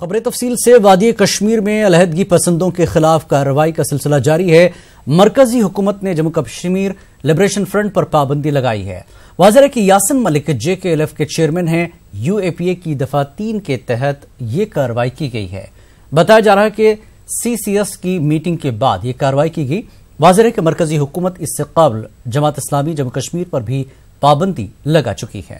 خبر تفصیل سے وادی کشمیر میں علیحدگی پسندوں کے خلاف کارروائی کا سلسلہ جاری ہے۔ مرکزی حکومت نے جموں کشمیر لبریشن فرنٹ پر پابندی لگائی ہے۔ واضح ہے کہ یاسین ملک JKLF کے چیئرمین ہیں۔ UAPA کی دفعہ 3 کے تحت یہ کارروائی کی گئی ہے۔ بتایا جا رہا ہے کہ CCS کی میٹنگ کے بعد یہ کارروائی کی گئی۔ واضح ہے کہ مرکزی حکومت اس سے قبل جماعت اسلامی جموں کشمیر پر بھی پابندی لگا چکی ہے۔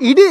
ED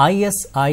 ISI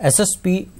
SSP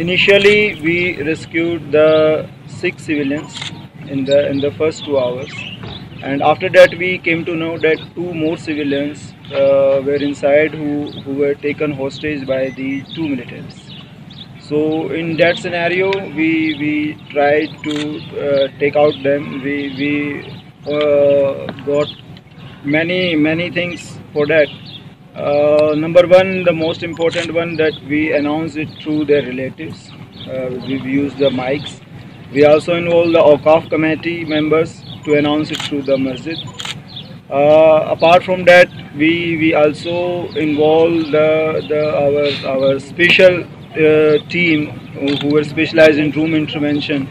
Initially, we rescued the 6 civilians in the first 2 hours, and after that we came to know that 2 more civilians were inside who were taken hostage by the 2 militaries. So in that scenario, we tried to take out them. We got many things for that. Number one, the most important one, that we announced it through their relatives. We've used the mics. We also involved the Awqaf committee members to announce it through the masjid. Apart from that, we also involved our special team who were specialized in room intervention,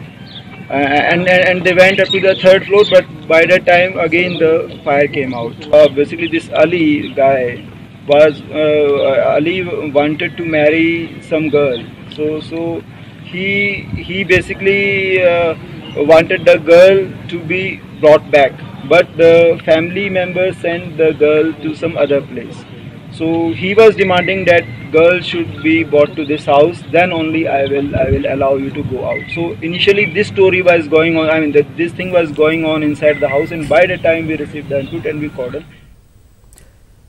and they went up to the 3rd floor. But by that time, again the fire came out. Basically, this Ali guy Ali wanted to marry some girl, so he basically wanted the girl to be brought back, but the family members sent the girl to some other place. So he was demanding that girl should be brought to this house, then only I will allow you to go out. So initially this story was going on, this thing was going on inside the house, and by the time we received the input and we called.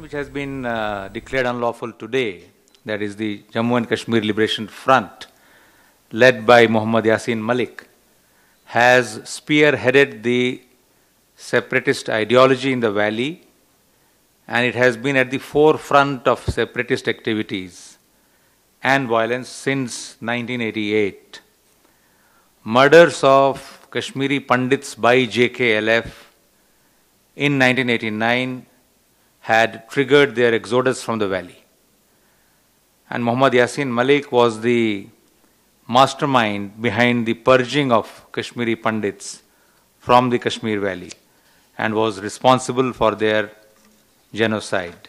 Which has been declared unlawful today, that is the Jammu and Kashmir Liberation Front, led by Muhammad Yasin Malik, has spearheaded the separatist ideology in the valley, and it has been at the forefront of separatist activities and violence since 1988. Murders of Kashmiri Pandits by JKLF in 1989 had triggered their exodus from the valley. And Muhammad Yasin Malik was the mastermind behind the purging of Kashmiri Pandits from the Kashmir Valley and was responsible for their genocide.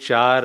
4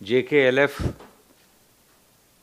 JKLF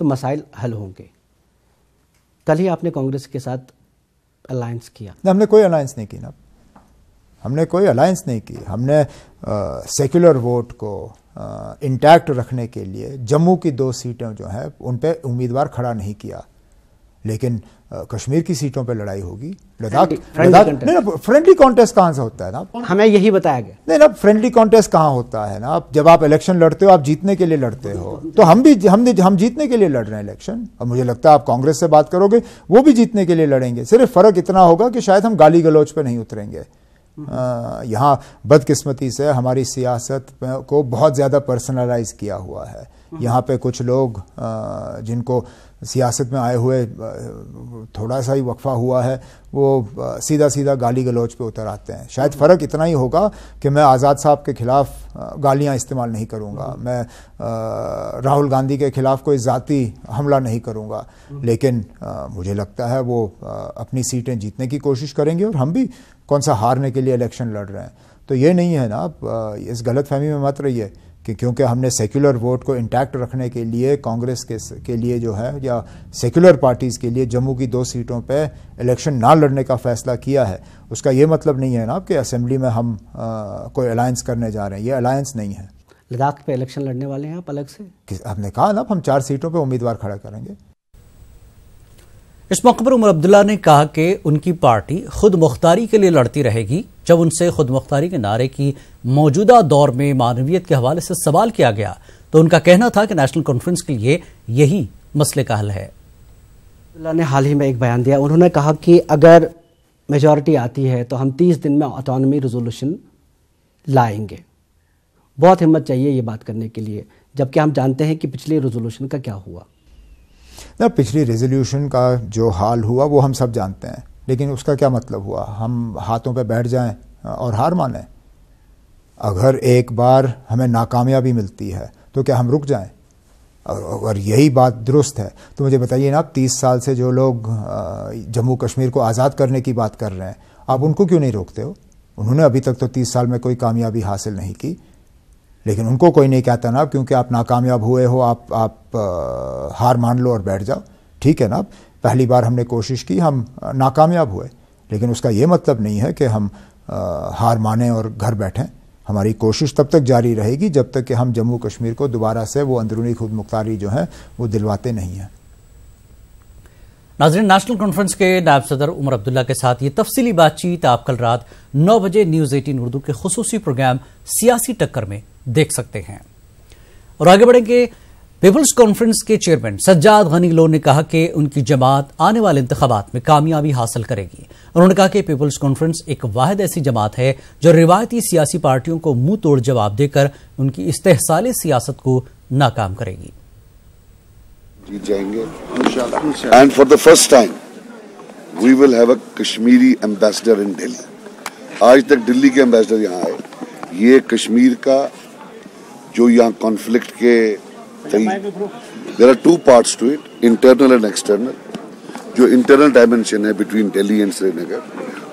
تو مسائل حل ہوں گے. کل ہی آپ نے کانگریس کے ساتھ الائنس کیا. ہم نے کوئی الائنس نہیں کی نا, ہم نے کوئی الائنس نہیں کی. ہم نے سیکولر ووٹ کو انٹیکٹ رکھنے کے لیے جموں کی 2 سیٹیں جو ہیں ان پہ امیدوار کھڑا نہیں کیا, لیکن کشمیر کی سیٹوں پہ لڑائی ہوگی. لداخ فرینڈلی کانٹیسٹ کہاں سے ہوتا ہے نا, ہمیں یہی بتایا گیا. نہیں نا, فرینڈلی کانٹیسٹ کہاں ہوتا ہے نا. جب آپ الیکشن لڑتے ہو آپ جیتنے کے لیے لڑتے ہو, تو ہم جیتنے کے لیے لڑ رہے ہیں الیکشن. اور مجھے لگتا ہے آپ کانگریس سے بات کرو گے وہ بھی جیتنے کے لیے لڑیں گے. صرف فرق اتنا ہوگا کہ شاید ہم گالی گلوچ پہ نہیں اتریں گے. یہاں بدقسمتی سے ہماری سیاست کو بہت زیادہ پرسنلائز کیا ہوا ہے. یہاں پہ کچھ لوگ جن کو سیاست میں آئے ہوئے تھوڑا سا ہی وقفہ ہوا ہے, وہ سیدھا گالی گلوچ پہ اتر آتے ہیں. شاید فرق اتنا ہی ہوگا کہ میں آزاد صاحب کے خلاف گالیاں استعمال نہیں کروں گا, میں راہل گاندھی کے خلاف کوئی ذاتی حملہ نہیں کروں گا, لیکن مجھے لگتا ہے وہ اپنی سیٹیں جیتنے کی کوشش کریں گے, اور ہم بھی کون سا ہارنے کے لیے الیکشن لڑ رہے ہیں. تو یہ نہیں ہے نا, اس غلط فہمی میں مت رہیے کہ کیونکہ ہم نے سیکولر ووٹ کو انٹیکٹ رکھنے کے لیے کانگریس کے لیے جو ہے یا سیکولر پارٹیز کے لیے جموں کی 2 سیٹوں پہ الیکشن نہ لڑنے کا فیصلہ کیا ہے, اس کا یہ مطلب نہیں ہے نا کہ اسمبلی میں ہم کوئی الائنس کرنے جا رہے ہیں. یہ الائنس نہیں ہے. لداخ پہ الیکشن لڑنے والے ہیں آپ الگ سے؟ آپ نے کہا نا ہم 4 سیٹوں پہ امیدوار کھڑا کریں گے. اس موقع پر عمر عبداللہ نے کہا کہ ان کی پارٹی خود مختاری کے لیے لڑتی رہے گی. جب ان سے خود مختاری کے نعرے کی موجودہ دور میں معنویت کے حوالے سے سوال کیا گیا تو ان کا کہنا تھا کہ نیشنل کانفرنس کے لیے یہی مسئلے کا حل ہے. عبداللہ نے حال ہی میں ایک بیان دیا, انہوں نے کہا کہ اگر میجورٹی آتی ہے تو ہم 30 دن میں آٹونومی ریزولوشن لائیں گے. بہت ہمت چاہیے یہ بات کرنے کے لیے, جبکہ ہم جانتے ہیں کہ پچھلی ریزولوشن کا کیا ہوا. نہ, پچھلی ریزولوشن کا جو حال ہوا وہ ہم سب جانتے ہیں, لیکن اس کا کیا مطلب ہوا؟ ہم ہاتھوں پہ بیٹھ جائیں اور ہار مانیں؟ اگر ایک بار ہمیں ناکامیابی ملتی ہے تو کیا ہم رک جائیں؟ اگر یہی بات درست ہے تو مجھے بتائیے نا, آپ 30 سال سے جو لوگ جموں کشمیر کو آزاد کرنے کی بات کر رہے ہیں, آپ ان کو کیوں نہیں روکتے ہو؟ انہوں نے ابھی تک تو 30 سال میں کوئی کامیابی حاصل نہیں کی, لیکن ان کو کوئی نہیں کہتا نا کیونکہ آپ ناکامیاب ہوئے ہو آپ ہار مان لو اور بیٹھ جاؤ. ٹھیک ہے نا, پہلی بار ہم نے کوشش کی, ہم ناکامیاب ہوئے, لیکن اس کا یہ مطلب نہیں ہے کہ ہم ہار مانیں اور گھر بیٹھیں. ہماری کوشش تب تک جاری رہے گی جب تک کہ ہم جموں کشمیر کو دوبارہ سے وہ اندرونی خود مختاری جو ہے وہ دلواتے نہیں ہیں. ناظرین, نیشنل کانفرنس کے نائب صدر عمر عبداللہ کے ساتھ یہ تفصیلی بات چیت آپ کل رات 9 بجے نیوز 18 اردو کے خصوصی پروگرام سیاسی ٹکر میں دیکھ سکتے ہیں. اور آگے بڑھیں گے. پیپلز کانفرنس کے چیئرمین سجاد غنی لو نے کہا کہ ان کی جماعت آنے والے انتخابات میں کامیابی حاصل کرے گی. انہوں نے کہا کہ پیپلز کانفرنس ایک واحد ایسی جماعت ہے جو روایتی سیاسی پارٹیوں کو منہ توڑ جواب دے کر ان کی استحصالی سیاست کو ناکام کرے گی. جیت جائیں گے انشاءاللہ. And for the first time we will have a Kashmiri ambassador in Delhi. آج تک دلی کے ایمبیسڈر یہاں آئے. یہ کشمیر کا جو یہاں کانفلکٹ کے there are 2 parts to it, internal and external. جو انٹرنل ڈائمینشن ہے between Delhi and Srinagar,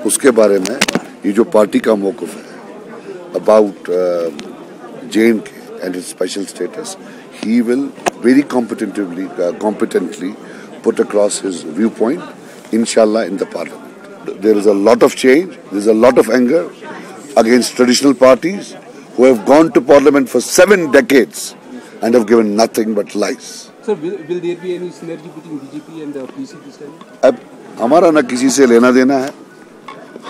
اس کے بارے میں یہ جو پارٹی کا موقف ہے about JNK and its special status, he will very competently put across his viewpoint inshallah in the parliament. There is a lot of change, there is a lot of anger against traditional parties who have gone to parliament for 7 decades and have given nothing but lies. Sir, will there be any synergy between BJP and the PC this time? اب ہمارا نہ کسی سے لینا دینا ہے,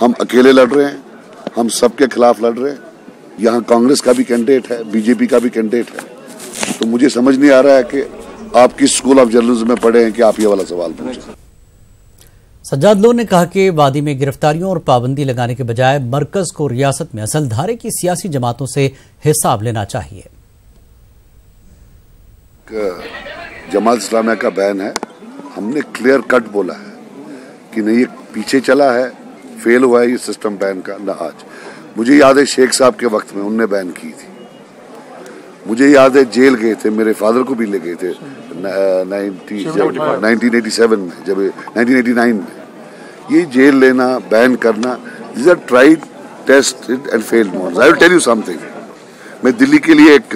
ہم اکیلے لڑ رہے ہیں, ہم سب کے خلاف لڑ رہے ہیں. یہاں کانگریس کا بھی کینڈیڈیٹ ہے, BJP کا بھی کینڈیڈیٹ ہے. تو مجھے سمجھ نہیں آ رہا ہے کہ آپ کس اسکول آف جرنلزم میں پڑھے ہیں کہ آپ یہ والا سوال پوچھیں. سجاد لو نے کہا کہ وادی میں گرفتاریوں اور پابندی لگانے کے بجائے مرکز کو ریاست میں اصل دھارے کی سیاسی جماعتوں سے حساب لینا چاہیے. جماعت اسلامیہ کا بیان ہے, ہم نے کلیئر کٹ بولا ہے کہ نہیں, یہ پیچھے چلا ہے, فیل ہوا ہے یہ سسٹم بین کا. نہ آج مجھے یاد ہے شیخ صاحب کے وقت میں انہوں نے بین کی تھی. مجھے یاد ہے جیل گئے تھے, میرے فادر کو بھی لے گئے تھے 1987 میں, جب 1989 میں. یہ جیل لینا, بین کرنا, these are tried, tested and failed models. I will tell you something. میں دلی کے لیے ایک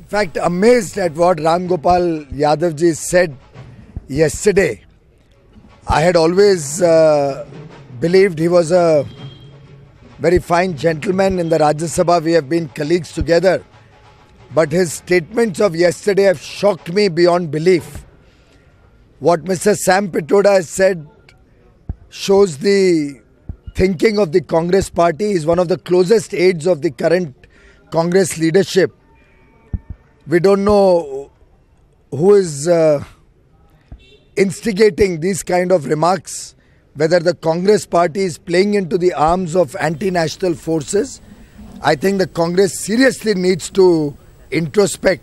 In fact, amazed at what Ram Gopal Yadav ji said yesterday. I had always believed he was a very fine gentleman in the Rajya Sabha. We have been colleagues together. But his statements of yesterday have shocked me beyond belief. What Mr. Sam Pitroda has said shows the thinking of the Congress party. He is one of the closest aides of the current Congress leadership. We don't know who is instigating these kind of remarks, whether the Congress party is playing into the arms of anti-national forces. I think the Congress seriously needs to introspect.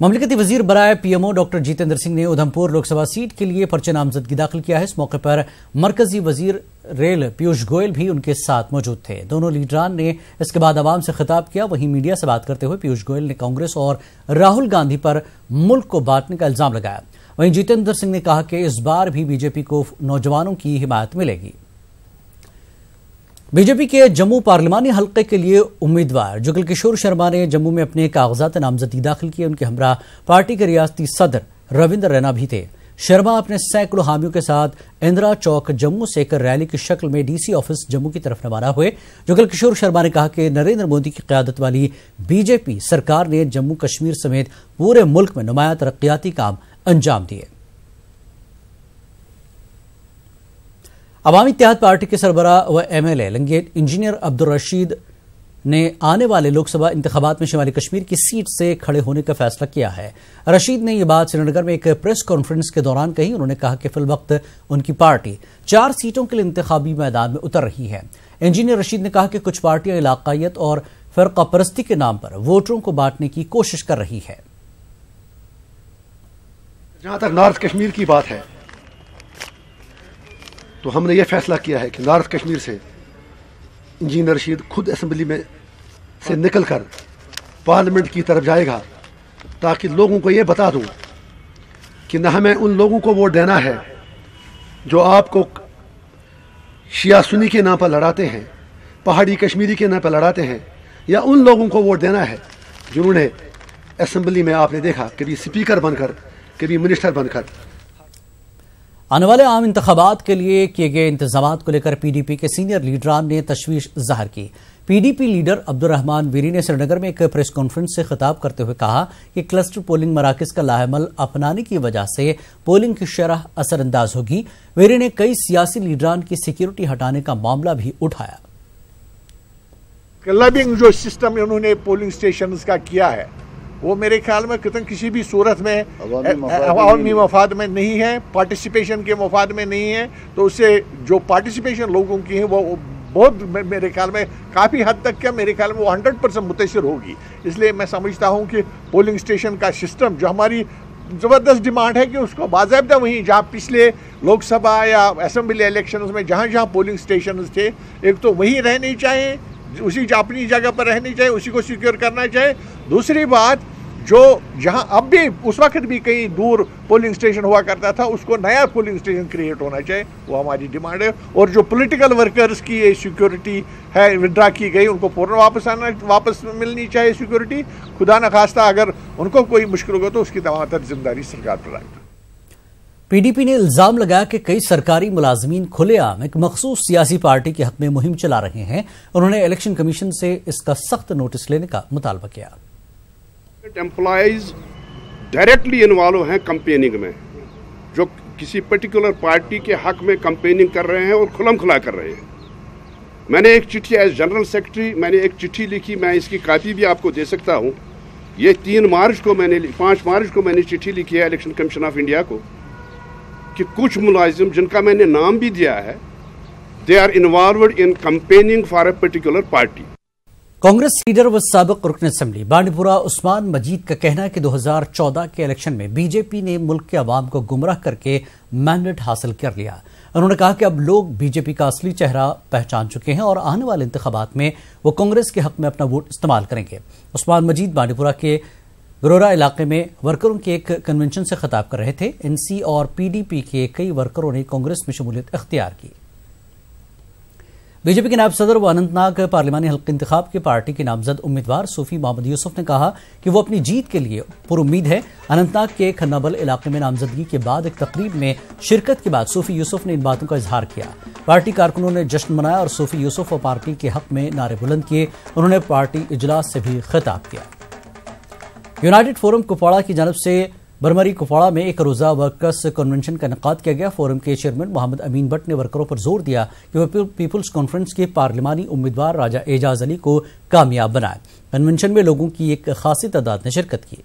مملکتی وزیر برائے P M O doctor Jitendra Singh نے Udhampur Lok Sabha set کے لیے پرچہ نامزدگی داخل کیا ہے۔ اس موقع پر مرکزی وزیر ریل پیوش گوئل بھی ان کے ساتھ موجود تھے۔ دونوں لیڈران نے اس کے بعد عوام سے خطاب کیا۔ وہیں میڈیا سے بات کرتے ہوئے پیوش گوئل نے کانگریس اور راہل گاندھی پر ملک کو بانٹنے کا الزام لگایا۔ وہیں جتیندر سنگھ نے کہا کہ اس بار بھی بی جے پی کو نوجوانوں کی حمایت ملے گی۔ بی جے پی کے جموں پارلیمانی حلقے کے لیے امیدوار جگل کشور شرما نے جموں میں اپنے کاغذات نامزدگی داخل کیے۔ ان کے ہمراہ پارٹی کے ریاستی صدر رویندر رینا بھی تھے۔ شرما اپنے سینکڑوں حامیوں کے ساتھ اندرا چوک جموں سے ایک ریلی کی شکل میں ڈی سی آفس جموں کی طرف روانہ ہوئے۔ جگل کشور شرما نے کہا کہ نریندر مودی کی قیادت والی بی جے پی سرکار نے جموں کشمیر سمیت پورے ملک میں نمایاں ترقیاتی کام انجام دیے۔ عوامی اتحاد پارٹی کے سربراہ و M L A Langate engineer Abdul Rashid نے آنے والے لوک سبھا انتخابات میں شمالی کشمیر کی سیٹ سے کھڑے ہونے کا فیصلہ کیا ہے۔ رشید نے یہ بات سری نگر میں ایک پریس کانفرنس کے دوران کہی۔ انہوں نے کہا کہ فی الوقت ان کی پارٹی 4 سیٹوں کے لیے انتخابی میدان میں اتر رہی ہے۔ انجینئر رشید نے کہا کہ کچھ پارٹیاں علاقائیت اور فرقہ پرستی کے نام پر ووٹروں کو بانٹنے کی کوشش کر رہی ہے۔ جہاں تک نارتھ کشمیر کی بات ہے تو ہم نے یہ فیصلہ کیا ہے کہ نارتھ کشمیر سے انجینئر رشید خود اسمبلی میں سے نکل کر پارلیمنٹ کی طرف جائے گا، تاکہ لوگوں کو یہ بتا دوں کہ نہ ہمیں ان لوگوں کو ووٹ دینا ہے جو آپ کو شیعہ سنی کے نام پر لڑاتے ہیں، پہاڑی کشمیری کے نام پر لڑاتے ہیں، یا ان لوگوں کو ووٹ دینا ہے جنہوں نے اسمبلی میں آپ نے دیکھا کبھی اسپیکر بن کر کبھی منسٹر بن کر۔ آنے والے عام انتخابات کے لیے کیے گئے انتظامات کو لے کر پی ڈی پی کے سینئر لیڈران نے تشویش ظاہر کی۔ P D P leader Abdul Rehman Veeri نے سری نگر میں ایک پریس کانفرنس سے خطاب کرتے ہوئے کہا کہ کلسٹر پولنگ مراکز کا لاعمل اپنانے کی وجہ سے پولنگ کی شرح اثر انداز ہوگی۔ ویری نے کئی سیاسی لیڈران کی سیکیورٹی ہٹانے کا معاملہ بھی اٹھایا۔ کلبنگ جو سسٹم انہوں نے پولنگ سٹیشنز کا کیا ہے وہ میرے خیال میں کسی بھی صورت میں عوامی مفاد میں نہیں ہے، پارٹیسپیشن کے مفاد میں نہیں ہے، تو اس سے جو پارٹیسپیشن لوگوں کی ہے وہ بہت میرے خیال میں کافی حد تک کیا میرے خیال میں وہ 100% متاثر ہوگی۔ اس لیے میں سمجھتا ہوں کہ پولنگ سٹیشن کا سسٹم جو ہماری زبردست ڈیمانڈ ہے کہ اس کو باضابطہ وہیں جہاں پچھلے لوک سبھا یا اسمبلی الیکشنز میں جہاں پولنگ سٹیشنز تھے ایک تو وہیں رہنے چاہیے، اسی اپنی جگہ پر رہنی چاہیے، اسی کو سیکیور کرنا چاہیے۔ دوسری بات جو جہاں اب بھی اس وقت بھی کہیں دور پولنگ سٹیشن ہوا کرتا تھا اس کو نیا پولنگ سٹیشن کریٹ ہونا چاہیے، وہ ہماری ڈیمانڈ ہے۔ اور جو پولیٹیکل ورکرز کی یہ سیکیورٹی ہے ودرا کی گئی ان کو فوراً واپس ملنی چاہیے سیکیورٹی۔ خدا نخواستہ اگر ان کو کوئی مشکل ہوگا تو اس کی تمام تر ذمہ داری سرکار پر آئے گی۔ پی ڈی پی نے الزام لگایا کہ کئی سرکاری ملازمین کھلے عام ایک مخصوص سیاسی پارٹی کے حق میں مہم چلا رہے ہیں۔ انہوں نے الیکشن کمیشن سے اس کا سخت نوٹس لینے کا مطالبہ کیا۔ امپلائیز ڈائریکٹلی انوالو ہیں کمپیننگ میں، جو کسی پرٹیکولر پارٹی کے حق میں کمپیننگ کر رہے ہیں اور کھلم کھلا کر رہے ہیں۔ میں نے ایک چٹھی ایز جنرل سیکرٹری میں نے ایک چٹھی لکھی، میں اس کی کاپی بھی آپ کو دے سکتا ہوں۔ یہ 5 مارچ کو میں نے چٹھی لکھی ہے الیکشن کمیشن آف انڈیا کو کہ کچھ ملازم جن کا میں نے نام بھی دیا ہے they are involved in campaigning for a particular party. Congress leader و سابق رکن اسمبلی بانڈی پورہ عثمان مجید کا کہنا ہے کہ 2014 کے الیکشن میں بی جے پی نے ملک کے عوام کو گمراہ کر کے مینڈیٹ حاصل کر لیا۔ انہوں نے کہا کہ اب لوگ بی جے پی کا اصلی چہرہ پہچان چکے ہیں اور آنے والے انتخابات میں وہ کانگریس کے حق میں اپنا ووٹ استعمال کریں گے۔ عثمان مجید بانڈی پورہ کے گرورا علاقے میں ورکروں کے ایک کنونشن سے خطاب کر رہے تھے۔ این سی اور پی ڈی پی کے کئی ورکروں نے کانگریس میں شمولیت اختیار کی۔ بی جے پی کے نائب صدر و اننت ناگ پارلیمانی حلقہ انتخاب کے پارٹی کے نامزد امیدوار صوفی محمد یوسف نے کہا کہ وہ اپنی جیت کے لیے پر امید ہے۔ اننت ناگ کے کھنابل علاقے میں نامزدگی کے بعد ایک تقریب میں شرکت کے بعد صوفی یوسف نے ان باتوں کا اظہار کیا۔ پارٹی کارکنوں نے جشن منایا اور صوفی یوسف اور پارٹی کے حق میں نعرے بلند کیے۔ انہوں نے پارٹی اجلاس سے بھی خطاب کیا۔ یونائیٹڈ فورم کپواڑہ کی جانب سے برمری کپواڑہ میں ایک روزہ ورکرز کنونشن کا انعقاد کیا گیا۔ فورم کے چیئرمین محمد امین بٹ نے ورکروں پر زور دیا کہ وہ پیپلز کانفرنس کے پارلیمانی امیدوار راجہ اعجاز علی کو کامیاب بنائیں۔ کنونشن میں لوگوں کی ایک خاصی تعداد نے شرکت کی۔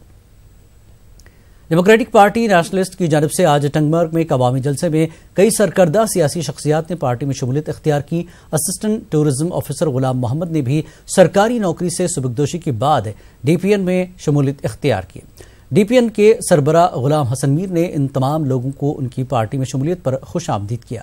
ڈیموکریٹک پارٹی نیشنلسٹ کی جانب سے آج ٹنگمرگ میں ایک عوامی جلسے میں کئی سرکردہ سیاسی شخصیات نے پارٹی میں شمولیت اختیار کی۔ اسسٹنٹ ٹورزم آفیسر غلام محمد نے بھی سرکاری نوکری سے سبکدوشی کے بعد ڈی پی این میں شمولیت اختیار کی۔ DPN کے سربراہ غلام حسن میر نے ان تمام لوگوں کو ان کی پارٹی میں شمولیت پر خوش آمدید کیا۔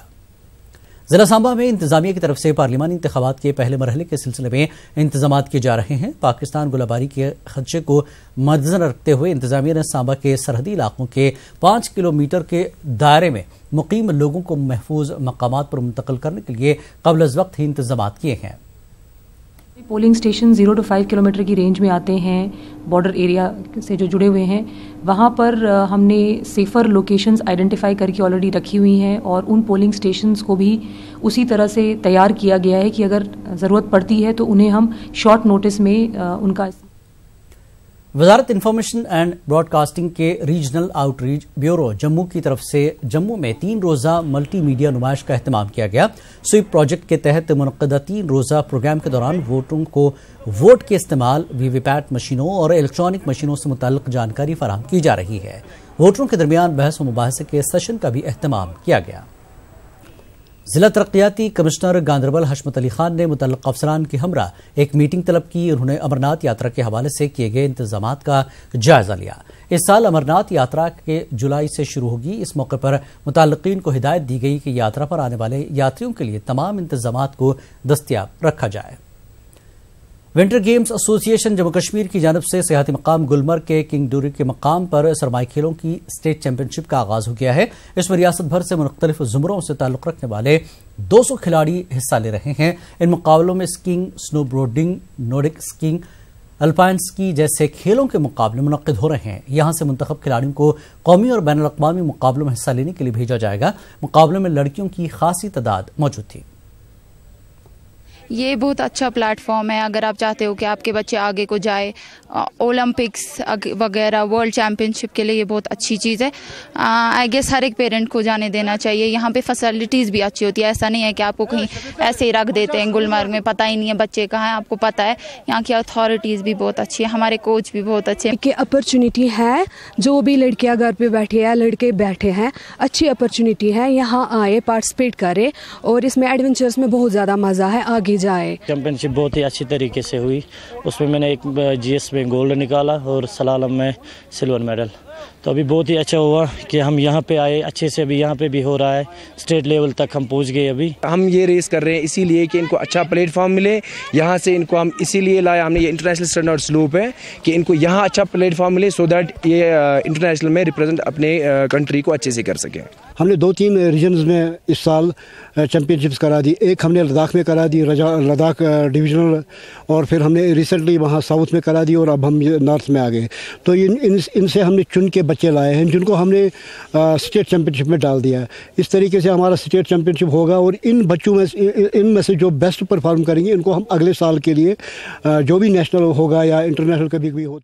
ضلع سانبہ میں انتظامیہ کی طرف سے پارلیمانی انتخابات کے پہلے مرحلے کے سلسلے میں انتظامات کیے جا رہے ہیں۔ پاکستان گولہ باری کے خدشے کو مدنظر رکھتے ہوئے انتظامیہ نے سانبہ کے سرحدی علاقوں کے 5 کلومیٹر کے دائرے میں مقیم لوگوں کو محفوظ مقامات پر منتقل کرنے کے لیے قبل از وقت ہی انتظامات کیے ہیں۔ پولنگ اسٹیشن 0 to 5 کلومیٹر کی رینج میں آتے ہیں، بارڈر ایریا سے جو جڑے ہوئے ہیں، وہاں پر ہم نے سیفر لوکیشنز آئیڈینٹیفائی کر کے آلریڈی رکھی ہوئی ہیں، اور ان پولنگ اسٹیشنز کو بھی اسی طرح سے تیار کیا گیا ہے کہ اگر ضرورت پڑتی ہے تو انہیں ہم شارٹ نوٹس میں ان کا۔ وزارت انفارمیشن اینڈ براڈ کاسٹنگ کے regional out reach bureau Jammu کی طرف سے جموں میں 3 روزہ ملٹی میڈیا نمائش کا اہتمام کیا گیا۔ سویپ پروجیکٹ کے تحت منعقدہ 3 روزہ پروگرام کے دوران ووٹروں کو ووٹ کے استعمال، وی وی پیٹ مشینوں اور الیکٹرانک مشینوں سے متعلق جانکاری فراہم کی جا رہی ہے۔ ووٹروں کے درمیان بحث و مباحثے کے سیشن کا بھی اہتمام کیا گیا۔ ضلع ترقیاتی کمشنر گاندربل حشمت علی خان نے متعلقہ افسران کے ہمراہ ایک میٹنگ طلب کی۔ انہوں نے امرناتھ یاترا کے حوالے سے کیے گئے انتظامات کا جائزہ لیا۔ اس سال امرناتھ یاترا کے جولائی سے شروع ہوگی۔ اس موقع پر متعلقین کو ہدایت دی گئی کہ یاترا پر آنے والے یاتریوں کے لیے تمام انتظامات کو دستیاب رکھا جائے۔ ونٹر گیمز ایسوسی ایشن جموں کشمیر کی جانب سے سیاحتی مقام گلمرگ کے کنگ ڈوری کے مقام پر سرمائی کھیلوں کی اسٹیٹ چیمپئن شپ کا آغاز ہو گیا ہے۔ اس میں ریاست بھر سے مختلف زمروں سے تعلق رکھنے والے 200 کھلاڑی حصہ لے رہے ہیں۔ ان مقابلوں میں اسکیئنگ، سنو بورڈنگ، نورڈک اسکیئنگ، الپائن اسکی جیسے کھیلوں کے مقابلے منعقد ہو رہے ہیں۔ یہاں سے منتخب کھلاڑیوں کو قومی اور بین الاقوامی مقابلوں میں حصہ لینے کے لیے بھیجا جائے گا۔ مقابلوں میں لڑکیوں کی خاصی تعداد موجود تھی۔ یہ بہت اچھا پلیٹ فارم ہے اگر آپ چاہتے ہو کہ آپ کے بچے آگے کو جائے، اولمپکس وغیرہ ورلڈ چیمپئن شپ کے لیے یہ بہت اچھی چیز ہے۔ آئی گیس ہر ایک پیرنٹ کو جانے دینا چاہیے۔ یہاں پہ فیسلٹیز بھی اچھی ہوتی ہے، ایسا نہیں ہے کہ آپ کو کہیں ایسے ہی رکھ دیتے ہیں گلمرگ میں، پتہ ہی نہیں ہے بچے کہاں ہیں، آپ کو پتہ ہے۔ یہاں کی اتھارٹیز بھی بہت اچھی ہے، ہمارے کوچ بھی بہت اچھے ہیں۔ کہ اپرچونیٹی ہے، جو بھی لڑکیاں گھر پہ بیٹھے ہیں، لڑکے بیٹھے ہیں، اچھی اپرچونیٹی ہے، یہاں آئے پارٹیسپیٹ کرے، اور اس میں ایڈونچرز میں بہت زیادہ مزہ ہے، آگے جائے۔ چیمپئن شپ بہت ہی اچھی طریقے سے ہوئی، اس میں نے ایک GS میں گولڈ نکالا اور سلالم میں سلور میڈل، تو ابھی بہت ہی اچھا ہوا کہ ہم یہاں پہ آئے اچھے سے۔ ابھی یہاں پہ بھی ہو رہا ہے، اسٹیٹ لیول تک ہم پہنچ گئے۔ ابھی ہم یہ ریس کر رہے ہیں اسی لیے کہ ان کو اچھا پلیٹ فارم ملے، یہاں سے ان کو ہم اسی لیے لائے، ہم نے یہ انٹرنیشنل اسٹینڈرڈ سلوپ ہے کہ ان کو یہاں اچھا پلیٹ فارم ملے سو دیٹ یہ انٹرنیشنل میں ریپرزینٹ اپنے کنٹری کو اچھے سے کر سکیں۔ ہم نے 2-3 ریجنز میں اس سال چیمپئن شپس کرا دی۔ ایک ہم نے لداخ میں کرا دی، لداخ ڈویژنل، اور پھر ہم نے ریسنٹلی وہاں ساؤتھ میں کرا دی، اور اب ہم نارتھ میں آ گئے۔ تو ان سے ہم نے چن کے بچے لائے ہیں جن کو ہم نے اسٹیٹ چیمپئن شپ میں ڈال دیا ہے۔ اس طریقے سے ہمارا اسٹیٹ چیمپئن شپ ہوگا، اور ان بچوں میں ان میں سے جو بیسٹ پرفارم کریں گے ان کو ہم اگلے سال کے لیے جو بھی نیشنل ہوگا یا انٹرنیشنل کبھی بھی ہو